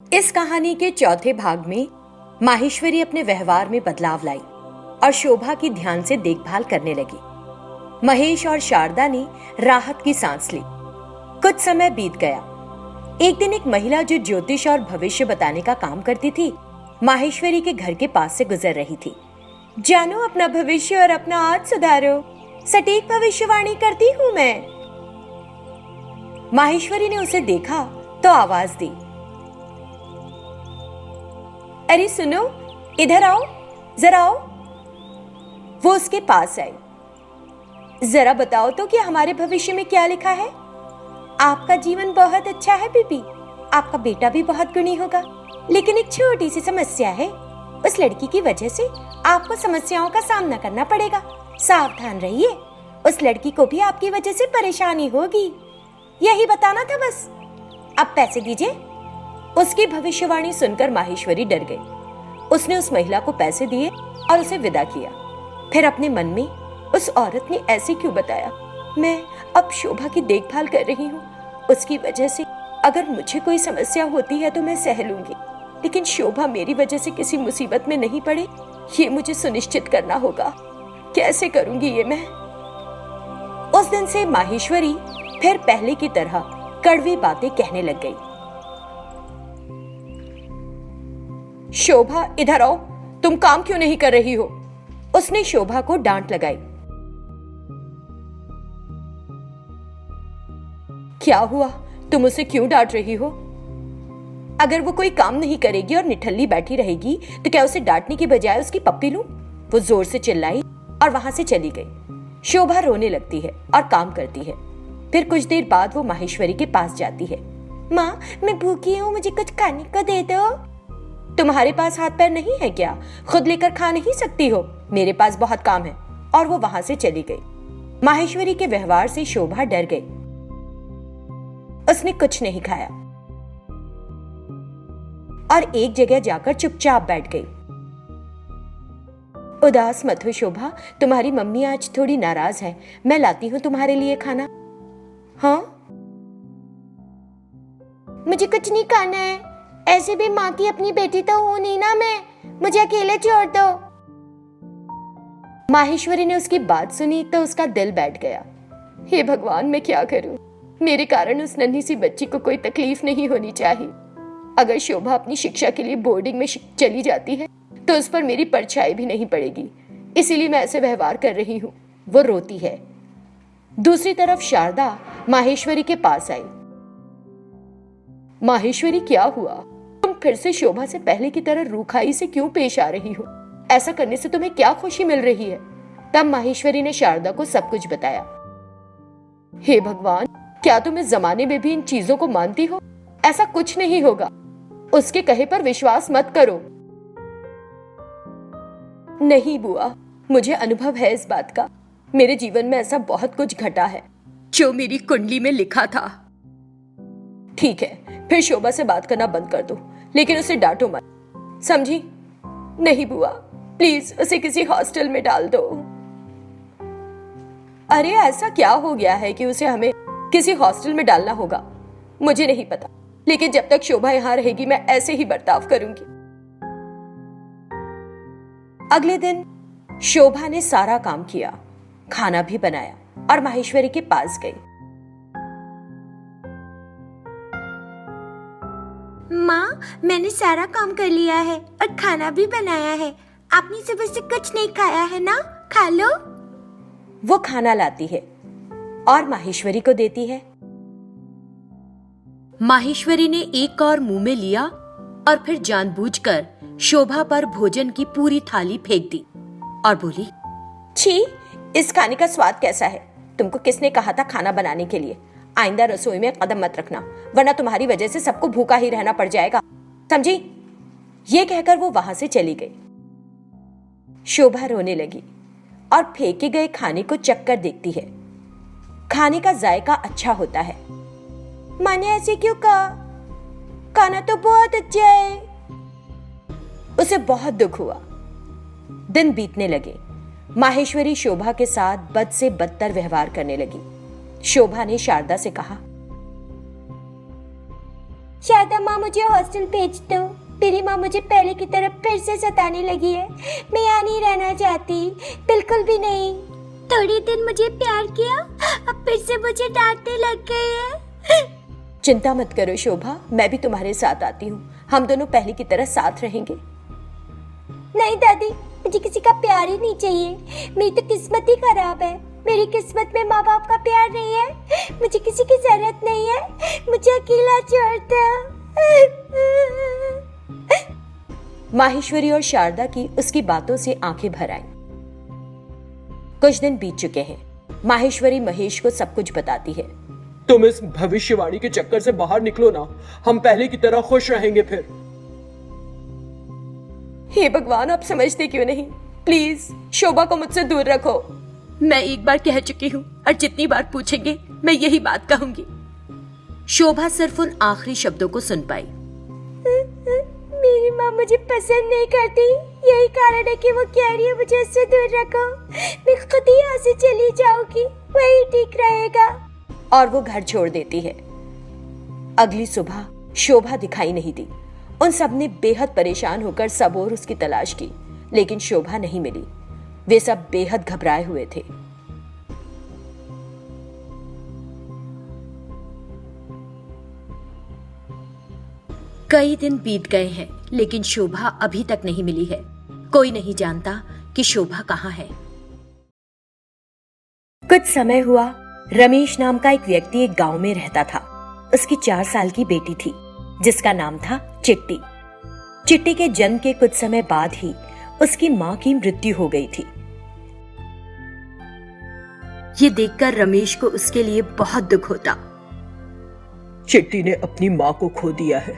इस कहानी के चौथे भाग में माहेश्वरी अपने व्यवहार में बदलाव लाई और शोभा की ध्यान से देखभाल करने लगी। महेश और शारदा ने राहत की सांस ली। कुछ समय बीत गया। एक दिन एक महिला जो ज्योतिष और भविष्य बताने का काम करती थी, माहेश्वरी के घर के पास से गुजर रही थी। जानो, अपना भविष्य और अपना आज सुधारो, सटीक भविष्यवाणी करती हूँ मैं। माहेश्वरी ने उसे देखा तो आवाज दी, अरे सुनो, इधर आओ, जरा आओ। वो उसके पास आई। जरा बताओ तो कि हमारे भविष्य में क्या लिखा है। आपका जीवन बहुत अच्छा है बीबी, आपका बेटा भी बहुत गुणी होगा, लेकिन एक छोटी सी समस्या है। उस लड़की की वजह से आपको समस्याओं का सामना करना पड़ेगा। सावधान रहिए, उस लड़की को भी आपकी वजह से परेशानी होगी। यही बताना था बस। अब पैसे दीजिए। उसकी भविष्यवाणी सुनकर माहेश्वरी डर गई। उसने उस महिला को पैसे दिए और उसे विदा किया। फिर अपने मन में, उस औरत ने ऐसे क्यों बताया? मैं अब शोभा की देखभाल कर रही हूँ, उसकी वजह से अगर मुझे कोई समस्या होती है तो मैं सह लूंगी, लेकिन शोभा मेरी वजह से किसी मुसीबत में नहीं पड़े, ये मुझे सुनिश्चित करना होगा। कैसे करूंगी ये मैं? उस दिन से माहेश्वरी फिर पहले की तरह कड़वी बातें कहने लग गई। शोभा, इधर आओ, तुम काम क्यों नहीं कर रही हो? उसने शोभा को डांट लगाई। क्या हुआ, तुम उसे क्यों डांट रही हो? अगर वो कोई काम नहीं करेगी और निठल्ली बैठी रहेगी तो क्या उसे डांटने की बजाय उसकी पप्पी लूं? वो जोर से चिल्लाई और वहां से चली गई। शोभा रोने लगती है और काम करती है। फिर कुछ देर बाद वो माहेश्वरी के पास जाती है। माँ, मैं भूखी हूँ, मुझे कुछ खाने को दे दो। तुम्हारे पास हाथ पैर नहीं है क्या? खुद लेकर खा नहीं सकती हो? मेरे पास बहुत काम है। और वो वहां से चली गई। माहेश्वरी के व्यवहार से शोभा डर गई। उसने कुछ नहीं खाया और एक जगह जाकर चुपचाप बैठ गई। उदास मत हो शोभा, तुम्हारी मम्मी आज थोड़ी नाराज है, मैं लाती हूँ तुम्हारे लिए खाना। हाँ, मुझे कुछ नहीं खाना है। ऐसे भी माँ की अपनी बेटी तो हूं नहीं ना मैं, मुझे अकेले छोड़ दो। माहेश्वरी ने उसकी बात सुनी तो उसका दिल बैठ गया। हे भगवान, मैं क्या करूं? मेरे कारण उस नन्ही सी बच्ची को कोई तकलीफ नहीं होनी चाहिए। अगर शोभा अपनी शिक्षा के लिए बोर्डिंग में चली जाती है तो उस पर मेरी परछाई भी नहीं पड़ेगी, इसीलिए मैं ऐसे व्यवहार कर रही हूँ। वो रोती है। दूसरी तरफ शारदा माहेश्वरी के पास आई। माहेश्वरी, क्या हुआ? तुम फिर से शोभा से पहले की तरह रूखाई से क्यों पेश आ रही हो? ऐसा करने से तुम्हें क्या खुशी मिल रही है? तब माहेश्वरी ने शारदा को सब कुछ बताया। हे भगवान, क्या तुम इस जमाने में भी इन चीजों को मानती हो? ऐसा कुछ नहीं होगा, उसके कहे पर विश्वास मत करो। नहीं बुआ, मुझे अनुभव है इस बात का। मेरे जीवन में ऐसा बहुत कुछ घटा है जो मेरी कुंडली में लिखा था। ठीक है, फिर शोभा से बात करना बंद कर दो, लेकिन उसे डांटो मत, समझी? नहीं बुआ, प्लीज उसे किसी हॉस्टल में डाल दो। अरे ऐसा क्या हो गया है कि उसे हमें किसी हॉस्टल में डालना होगा? मुझे नहीं पता, लेकिन जब तक शोभा यहाँ रहेगी मैं ऐसे ही बर्ताव करूंगी। अगले दिन शोभा ने सारा काम किया, खाना भी बनाया और माहेश्वरी के पास गई। माँ, मैंने सारा काम कर लिया है और खाना भी बनाया है। आपने सुबह से कुछ नहीं खाया है ना? खा लो। वो खाना लाती है और माहेश्वरी को देती है। माहेश्वरी ने एक और मुंह में लिया और फिर जानबूझकर शोभा पर भोजन की पूरी थाली फेंक दी और बोली, छी, इस खाने का स्वाद कैसा है? तुमको किसने कहा था खाना बनाने के लिए? आइंदा रसोई में कदम मत रखना, वरना तुम्हारी वजह से सबको भूखा ही रहना पड़ जाएगा, समझी? ये कहकर वो वहां से चली गई। शोभा रोने लगी और फेंके गए खाने को चक्कर देखती है। खाने का जायका अच्छा होता है। मैंने ऐसे क्यों कहा? खाना तो बहुत अच्छा है। उसे बहुत दुख हुआ। दिन बीतने लगे। माहेश्वरी शोभा के साथ बद से बदतर व्यवहार करने लगी। शोभा ने शारदा से कहा, शारदा माँ मुझे हॉस्टल भेज दो। मेरी माँ मुझे पहले की तरह फिर से सताने लगी है। मैं यहाँ नहीं रहना चाहती, बिल्कुल भी नहीं। थोड़ी दिन मुझे प्यार किया, अब फिर से मुझे डांटने लग गई है। चिंता मत करो शोभा, मैं भी तुम्हारे साथ आती हूँ। हम दोनों पहले की तरह साथ रहेंगे। नहीं दादी, मुझे किसी का प्यार ही नहीं चाहिए। मेरी तो किस्मत ही खराब है। मेरी किस्मत में माँ बाप का प्यार नहीं है। मुझे किसी की जरूरत नहीं है। मुझे अकेला छोड़ दो। माहेश्वरी और शारदा की उसकी बातों से आंखें भर आईं। कुछ दिन बीत चुके हैं। माहेश्वरी महेश को सब कुछ बताती है। तुम इस भविष्यवाणी के चक्कर से बाहर निकलो ना, हम पहले की तरह खुश रहेंगे फिर। हे भगवान, आप समझते क्यों नहीं? प्लीज शोभा को मुझसे दूर रखो। मैं एक बार कह चुकी हूँ और जितनी बार पूछेंगे मैं यही बात कहूंगी। शोभा सिर्फ उन आखिरी शब्दों को सुन पाई। मेरी माँ मुझे पसंद नहीं करती, यही कारण है कि वो कह रही है मुझे उससे दूर रखो। मैं खुद ही यहाँ से चली जाऊंगी, वही ठीक रहेगा। और वो घर छोड़ देती है। अगली सुबह शोभा दिखाई नहीं दी। उन सब ने बेहद परेशान होकर सब और उसकी तलाश की, लेकिन शोभा नहीं मिली। वे सब बेहद घबराए हुए थे। कई दिन बीत गए हैं, लेकिन शोभा अभी तक नहीं मिली है। कोई नहीं जानता कि शोभा कहाँ है। कुछ समय हुआ, रमेश नाम का एक व्यक्ति एक गांव में रहता था। उसकी 4 साल की बेटी थी, जिसका नाम था चिट्टी। चिट्टी के जन्म के कुछ समय बाद ही उसकी माँ की मृत्यु हो गई थी। ये देखकर रमेश को उसके लिए बहुत दुख होता। चिट्टी ने अपनी माँ को खो दिया है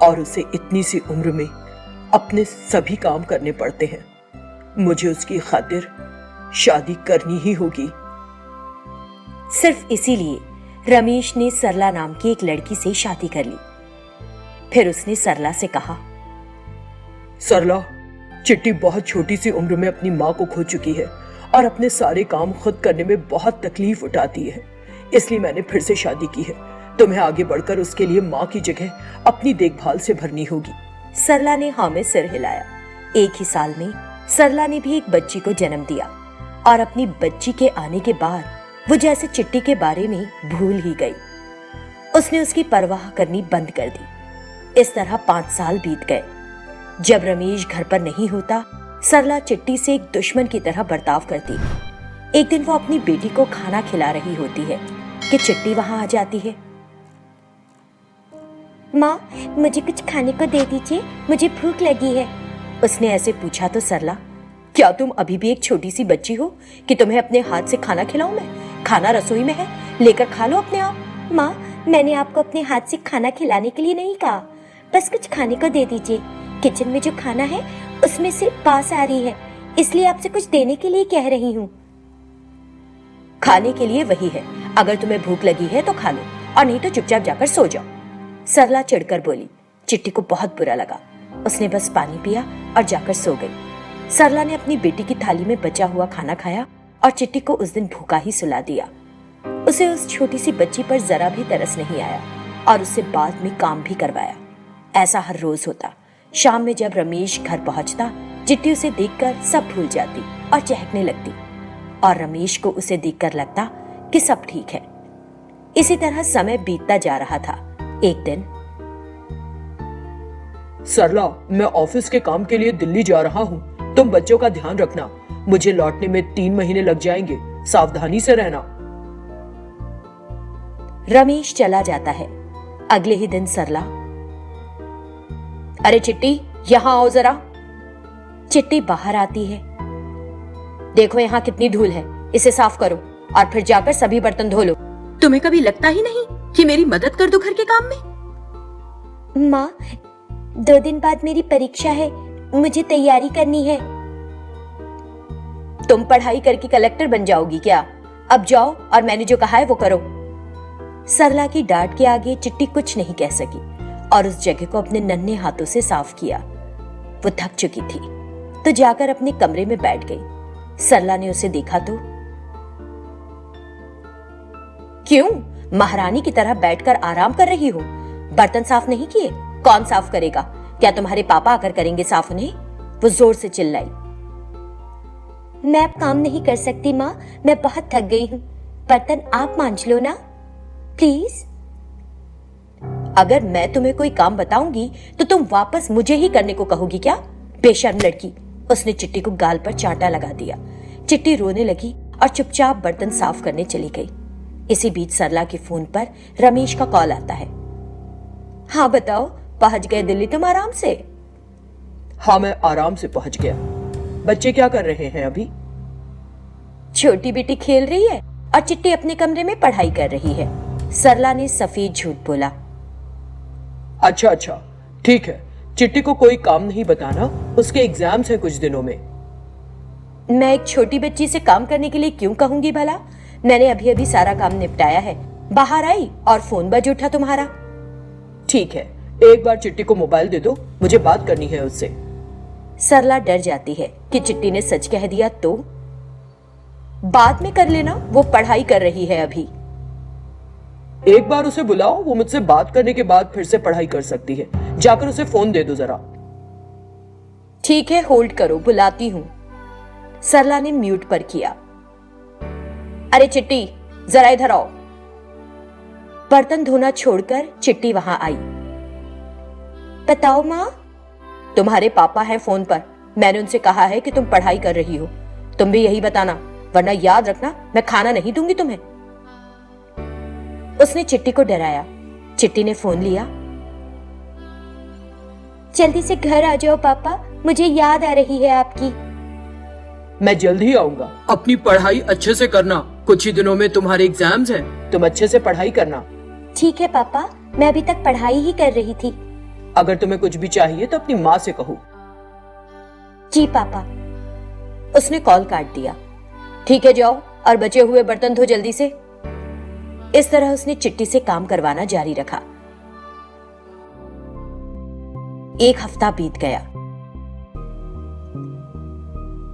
और उसे इतनी सी उम्र में अपने सभी काम करने पड़ते हैं। मुझे उसकी खातिर शादी करनी ही होगी। सिर्फ इसीलिए रमेश ने सरला नाम की एक लड़की से शादी कर ली। फिर उसने सरला से कहा, सरला, चिट्टी बहुत छोटी सी उम्र में अपनी माँ को खो चुकी है और अपने सारे काम खुद करने में बहुत तकलीफ उठाती है, इसलिए मैंने फिर से शादी की है। तुम्हें आगे बढ़कर उसके लिए माँ की जगह अपनी देखभाल से भरनी होगी। सरला ने हाँ में सिर हिलाया। एक ही साल में सरला ने भी एक बच्ची को जन्म दिया और अपनी बच्ची के आने के बाद वो जैसे चिट्टी के बारे में भूल ही गई। उसने उसकी परवाह करनी बंद कर दी। इस तरह 5 साल बीत गए। जब रमेश घर पर नहीं होता, सरला चिट्टी से एक दुश्मन की तरह बर्ताव करती। एक दिन वो अपनी बेटी को खाना खिला रही होती है कि चिट्टी वहां आ जाती है। माँ, मुझे कुछ खाने को दे दीजिए, मुझे भूख लगी है। उसने ऐसे पूछा तो सरला, क्या तुम अभी भी एक छोटी सी बच्ची हो कि तुम्हें अपने हाथ से खाना खिलाऊं मैं? खाना रसोई में है, लेकर खा लो अपने आप। माँ, मैंने आपको अपने हाथ से खाना खिलाने के लिए नहीं कहा, बस कुछ खाने को दे दीजिए। किचन में जो खाना है उसमें से बास आ रही है, इसलिए आपसे कुछ देने के लिए कह रही हूँ। खाने के लिए वही है, अगर तुम्हें भूख लगी है तो खा लो और नहीं तो चुपचाप जाकर सो जाओ। सरला चिढ़कर बोली। चिट्टी को बहुत बुरा लगा। उसने बस पानी पिया और जाकर सो गई। सरला ने अपनी बेटी की थाली में बचा हुआ खाना खाया और चिट्टी को उस दिन भूखा ही सुला दिया। उसे उस छोटी सी बच्ची पर जरा भी तरस नहीं आया और उससे बाद में काम भी करवाया। ऐसा हर रोज होता। शाम में जब रमेश घर पहुंचता, चिट्टी उसे देखकर सब भूल जाती और चहकने लगती और रमेश को उसे देखकर लगता कि सब ठीक है। इसी तरह समय बीतता जा रहा था। एक दिन, सरला, मैं ऑफिस के काम के लिए दिल्ली जा रहा हूँ। तुम बच्चों का ध्यान रखना। मुझे लौटने में 3 महीने लग जाएंगे। सावधानी से रहना। रमेश चला जाता है। अगले ही दिन सरला, अरे चिट्टी, यहाँ आओ जरा। चिट्टी बाहर आती है। देखो यहाँ कितनी धूल है, इसे साफ करो और फिर जाकर सभी बर्तन धो लो। तुम्हें कभी लगता ही नहीं कि मेरी मदद कर दो घर के काम में? माँ, 2 दिन बाद मेरी परीक्षा है, मुझे तैयारी करनी है। तुम पढ़ाई करके कलेक्टर बन जाओगी क्या? अब जाओ और मैंने जो कहा है वो करो। सरला की डांट के आगे चिट्टी कुछ नहीं कह सकी और उस जगह को अपने नन्हे हाथों से साफ किया। वो थक चुकी थी तो जाकर अपने कमरे में बैठ गई। सरला ने उसे देखा तो, क्यों महारानी की तरह बैठकर आराम कर रही हो? बर्तन साफ नहीं किए? कौन साफ करेगा? क्या तुम्हारे पापा आकर करेंगे साफ उन्हें? वो जोर से चिल्लाई। मैं अब काम नहीं कर सकती माँ, मैं बहुत थक गई हूँ। बर्तन आप मांज लो ना प्लीज। अगर मैं तुम्हें कोई काम बताऊंगी तो तुम वापस मुझे ही करने को कहोगी क्या? बेशर्म लड़की। उसने चिट्टी को गाल पर चांटा लगा दिया। चिट्टी रोने लगी और चुपचाप बर्तन साफ करने चली गई। इसी बीच सरला के फोन पर रमेश का कॉल आता है। हाँ बताओ, पहुंच गए दिल्ली तुम आराम से? हाँ, मैं आराम से पहुंच गया। बच्चे क्या कर रहे हैं अभी? छोटी बेटी खेल रही है और चिट्टी अपने कमरे में पढ़ाई कर रही है। सरला ने सफेद झूठ बोला। अच्छा, ठीक है। चिट्टी को कोई काम नहीं बताना, उसके एग्जाम्स हैं कुछ दिनों में। मैं एक छोटी बच्ची से काम करने के लिए क्यों कहूंगी भला? मैंने अभी अभी सारा काम निपटाया है। बाहर आई और फोन बज उठा तुम्हारा। ठीक है, एक बार चिट्टी को मोबाइल दे दो, मुझे बात करनी है उससे। सरला डर जाती है कि चिट्टी ने सच कह दिया तो। बाद में कर लेना, वो पढ़ाई कर रही है अभी। एक बार उसे बुलाओ, वो मुझसे बात करने के बाद फिर से पढ़ाई कर सकती है। जाकर उसे फोन दे दो जरा। ठीक है, होल्ड करो, बुलाती हूं। सरला ने म्यूट पर किया। अरे चिट्टी, जरा इधर आओ। बर्तन धोना छोड़कर चिट्टी वहां आई। बताओ माँ। तुम्हारे पापा हैं फोन पर। मैंने उनसे कहा है कि तुम पढ़ाई कर रही हो। तुम भी यही बताना, वरना याद रखना मैं खाना नहीं दूंगी तुम्हें। उसने चिट्टी को डराया। चिट्टी ने फोन लिया। जल्दी से घर आ जाओ पापा, मुझे याद आ रही है आपकी। मैं जल्द ही आऊंगा। अपनी पढ़ाई अच्छे से करना, कुछ ही दिनों में तुम्हारे एग्जाम्स हैं। तुम अच्छे से पढ़ाई करना। ठीक है पापा, मैं अभी तक पढ़ाई ही कर रही थी। अगर तुम्हें कुछ भी चाहिए तो अपनी माँ से कहो। जी पापा। उसने कॉल काट दिया। ठीक है, जाओ और बचे हुए बर्तन धो जल्दी से। इस तरह उसने चिट्टी से काम करवाना जारी रखा। एक हफ्ता बीत गया।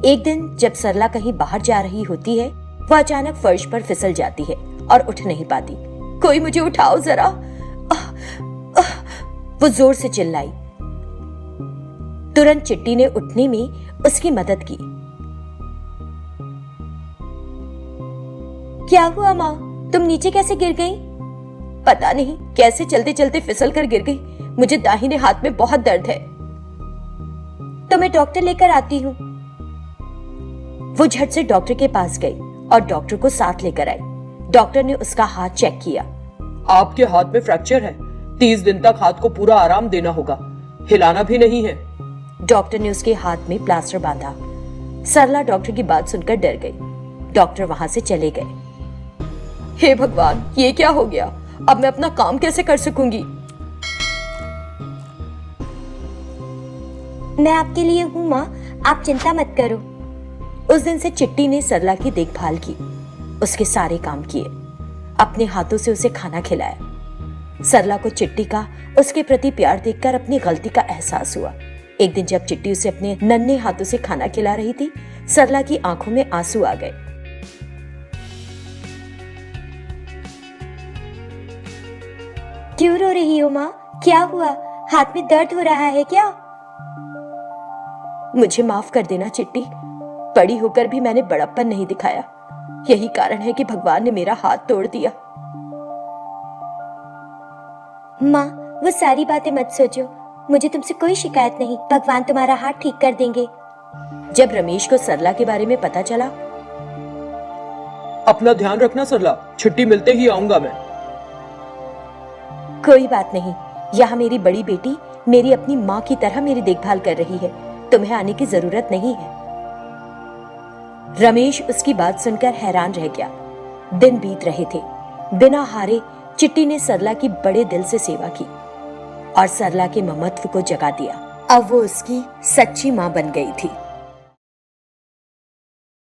एक दिन जब सरला कहीं बाहर जा रही होती है, वह अचानक फर्श पर फिसल जाती है और उठ नहीं पाती। कोई मुझे उठाओ जरा। वो जोर से चिल्लाई। तुरंत चिट्टी ने उठने में उसकी मदद की। क्या हुआ माँ, तुम नीचे कैसे गिर गई? पता नहीं कैसे चलते चलते फिसल कर गिर गई। मुझे दाहिने हाथ में बहुत दर्द है। तो मैं डॉक्टर लेकर आती हूँ। वो झट से डॉक्टर के पास गई और डॉक्टर को साथ लेकर आई। डॉक्टर ने उसका हाथ चेक किया। आपके हाथ में फ्रैक्चर है। 30 दिन तक हाथ को पूरा आराम देना होगा, हिलाना भी नहीं है। डॉक्टर ने उसके हाथ में प्लास्टर बांधा। सरला डॉक्टर की बात सुनकर डर गई। डॉक्टर वहां से चले गए। हे भगवान, ये क्या हो गया? अब मैं अपना काम कैसे कर सकूंगी? मैं आपके लिए हूँ माँ, आप चिंता मत करो। उस दिन से चिट्टी ने सरला की देखभाल की, उसके सारे काम किए, अपने हाथों से उसे खाना खिलाया। सरला को चिट्टी का उसके प्रति प्यार देखकर अपनी गलती का एहसास हुआ। एक दिन जब चिट्टी उसे अपने नन्हे हाथों से खाना खिला रही थी, सरला की आंखों में आंसू आ गए। क्यों रो रही हो माँ? क्या हुआ? हाथ में दर्द हो रहा है क्या? मुझे माफ कर देना चिट्टी। बड़ी होकर भी मैंने बड़प्पन नहीं दिखाया। यही कारण है कि भगवान ने मेरा हाथ तोड़ दिया। माँ, वो सारी बातें मत सोचो। मुझे तुमसे कोई शिकायत नहीं। भगवान तुम्हारा हाथ ठीक कर देंगे। जब रमेश को सरला के बारे में पता चला। अपना ध्यान रखना सरला, छुट्टी मिलते ही आऊंगा मैं। कोई बात नहीं, यहाँ मेरी बड़ी बेटी मेरी अपनी माँ की तरह मेरी देखभाल कर रही है। तुम्हें आने की जरूरत नहीं है। रमेश उसकी बात सुनकर हैरान रह गया। दिन बीत रहे थे। बिना हारे चिट्टी ने सरला की बड़े दिल से सेवा की और सरला के ममत्व को जगा दिया। अब वो उसकी सच्ची माँ बन गई थी।